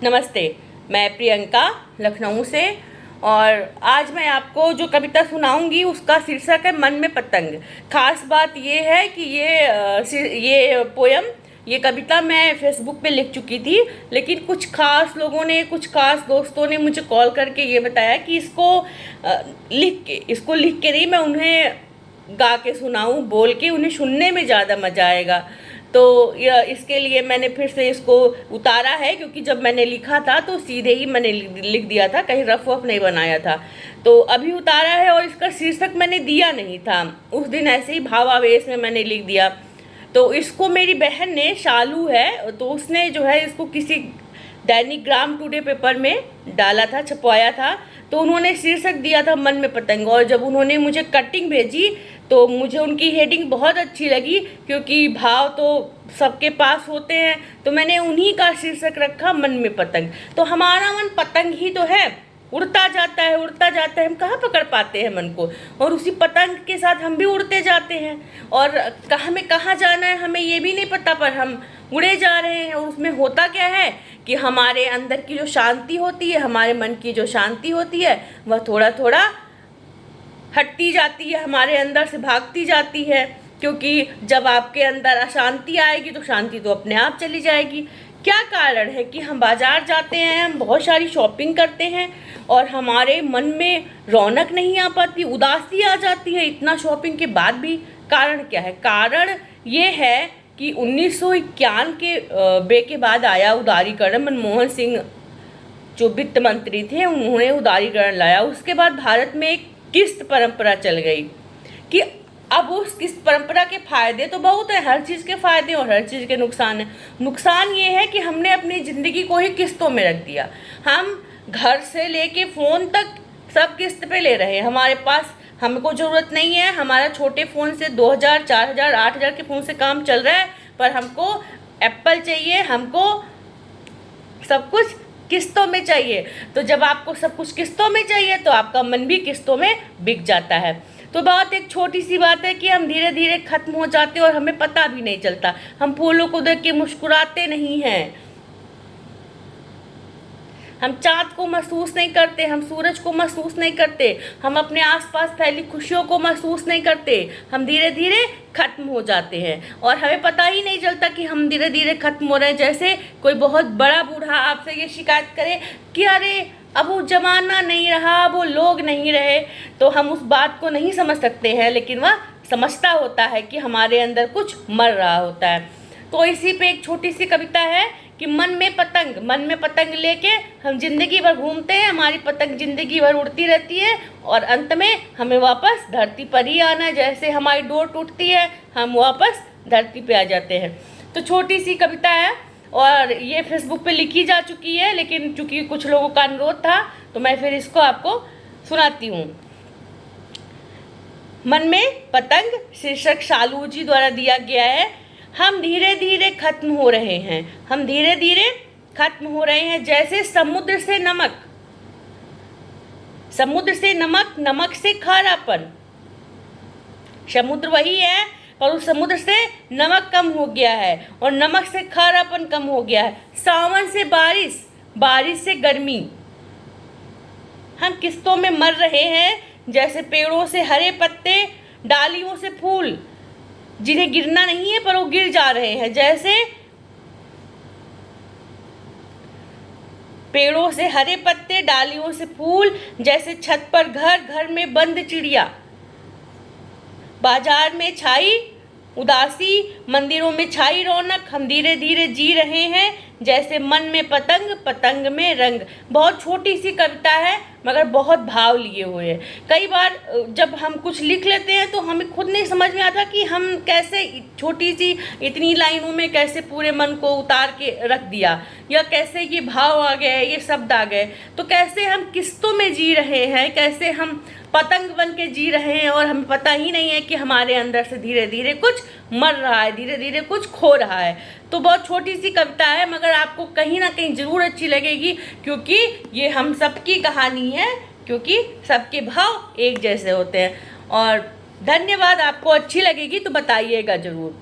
नमस्ते, मैं प्रियंका लखनऊ से। और आज मैं आपको जो कविता सुनाऊंगी उसका शीर्षक है मन में पतंग। खास बात ये है कि ये पोयम, ये कविता मैं फेसबुक पे लिख चुकी थी, लेकिन कुछ खास लोगों ने, कुछ खास दोस्तों ने मुझे कॉल करके ये बताया कि इसको लिख के नहीं, मैं उन्हें गा के सुनाऊं, बोल के उन्हें सुनने में ज़्यादा मज़ा आएगा। तो इसके लिए मैंने फिर से इसको उतारा है, क्योंकि जब मैंने लिखा था तो सीधे ही मैंने लिख दिया था, कहीं रफ वफ नहीं बनाया था। तो अभी उतारा है और इसका शीर्षक मैंने दिया नहीं था, उस दिन ऐसे ही भावावेश में मैंने लिख दिया। तो इसको मेरी बहन ने, शालू है, तो उसने जो है इसको किसी दैनिक ग्राम टुडे पेपर में डाला था, छपवाया था। तो उन्होंने शीर्षक दिया था मन में पतंग। और जब उन्होंने मुझे कटिंग भेजी तो मुझे उनकी हेडिंग बहुत अच्छी लगी, क्योंकि भाव तो सबके पास होते हैं। तो मैंने उन्हीं का शीर्षक रखा मन में पतंग। तो हमारा मन पतंग ही तो है, उड़ता जाता है, उड़ता जाता है, हम कहाँ पकड़ पाते हैं मन को। और उसी पतंग के साथ हम भी उड़ते जाते हैं, और हमें कहाँ जाना है हमें ये भी नहीं पता, पर हम उड़े जा रहे हैं। और उसमें होता क्या है कि हमारे अंदर की जो शांति होती है, हमारे मन की जो शांति होती है, वह थोड़ा थोड़ा हटती जाती है, हमारे अंदर से भागती जाती है। क्योंकि जब आपके अंदर अशांति आएगी तो शांति तो अपने आप चली जाएगी। क्या कारण है कि हम बाजार जाते हैं, हम बहुत सारी शॉपिंग करते हैं और हमारे मन में रौनक नहीं आ पाती, उदासी आ जाती है इतना शॉपिंग के बाद भी। कारण क्या है? कारण ये है कि 1951 के बे के बाद आया उदारीकरण। मनमोहन सिंह जो वित्त मंत्री थे, उन्होंने उदारीकरण लाया। उसके बाद भारत में एक किस्त परंपरा चल गई कि अब उस किस्त परंपरा के फायदे तो बहुत है, हर चीज़ के फायदे और हर चीज़ के नुकसान है। नुकसान ये है कि हमने अपनी ज़िंदगी को ही किस्तों में रख दिया। हम घर से लेके फ़ोन तक सब किस्त पे ले रहे हैं। हमारे पास हमको ज़रूरत नहीं है, हमारा छोटे फ़ोन से 2000, 4000, 8000 के फ़ोन से काम चल रहा है, पर हमको एप्पल चाहिए, हमको सब कुछ किस्तों में चाहिए। तो जब आपको सब कुछ किस्तों में चाहिए तो आपका मन भी किस्तों में बिक जाता है। तो बात एक छोटी सी बात है कि हम धीरे धीरे खत्म हो जाते हैं और हमें पता भी नहीं चलता। हम फूलों को देख के मुस्कुराते नहीं हैं, हम चाँद को महसूस नहीं करते, हम सूरज को महसूस नहीं करते, हम अपने आसपास फैली खुशियों को महसूस नहीं करते। हम धीरे धीरे खत्म हो जाते हैं और हमें पता ही नहीं चलता कि हम धीरे धीरे खत्म हो रहे हैं। जैसे कोई बहुत बड़ा बूढ़ा आपसे ये शिकायत करे कि अरे अब वो जमाना नहीं रहा, वो लोग नहीं रहे, तो हम उस बात को नहीं समझ सकते हैं, लेकिन वह समझता होता है कि हमारे अंदर कुछ मर रहा होता है। तो इसी पे एक छोटी सी कविता है कि मन में पतंग लेके हम जिंदगी भर घूमते हैं, हमारी पतंग जिंदगी भर उड़ती रहती है और अंत में हमें वापस धरती पर ही आना है। जैसे हमारी डोर टूटती है, हम वापस धरती पे आ जाते हैं। तो छोटी सी कविता है और ये फेसबुक पे लिखी जा चुकी है, लेकिन चूंकि कुछ लोगों का अनुरोध था तो मैं फिर इसको आपको सुनाती हूँ। मन में पतंग शीर्षक शालू जी द्वारा दिया गया है। हम धीरे धीरे खत्म हो रहे हैं, हम धीरे धीरे खत्म हो रहे हैं, जैसे समुद्र से नमक, समुद्र से नमक, नमक से खारापन। समुद्र वही है पर उस समुद्र से नमक कम हो गया है और नमक से खारापन कम हो गया है। सावन से बारिश, बारिश से गर्मी। हम किस्तों में मर रहे हैं, जैसे पेड़ों से हरे पत्ते, डालियों से फूल जिन्हें गिरना नहीं है पर वो गिर जा रहे हैं। जैसे पेड़ों से हरे पत्ते, डालियों से फूल, जैसे छत पर घर, घर में बंद चिड़िया। बाजार में छाई उदासी, मंदिरों में छाई रौनक। हम धीरे धीरे जी रहे हैं, जैसे मन में पतंग, पतंग में रंग। बहुत छोटी सी कविता है मगर बहुत भाव लिए हुए है। कई बार जब हम कुछ लिख लेते हैं तो हमें खुद नहीं समझ में आता कि हम कैसे छोटी सी इतनी लाइनों में कैसे पूरे मन को उतार के रख दिया, या कैसे ये भाव आ गए, ये शब्द आ गए। तो कैसे हम किस्तों में जी रहे हैं, कैसे हम पतंग बन के जी रहे हैं और हमें पता ही नहीं है कि हमारे अंदर से धीरे धीरे कुछ मर रहा है, धीरे धीरे कुछ खो रहा है। तो बहुत छोटी सी कविता है मगर आपको कहीं ना कहीं ज़रूर अच्छी लगेगी, क्योंकि ये हम सबकी कहानी है, क्योंकि सबके भाव एक जैसे होते हैं। और धन्यवाद, आपको अच्छी लगेगी तो बताइएगा ज़रूर।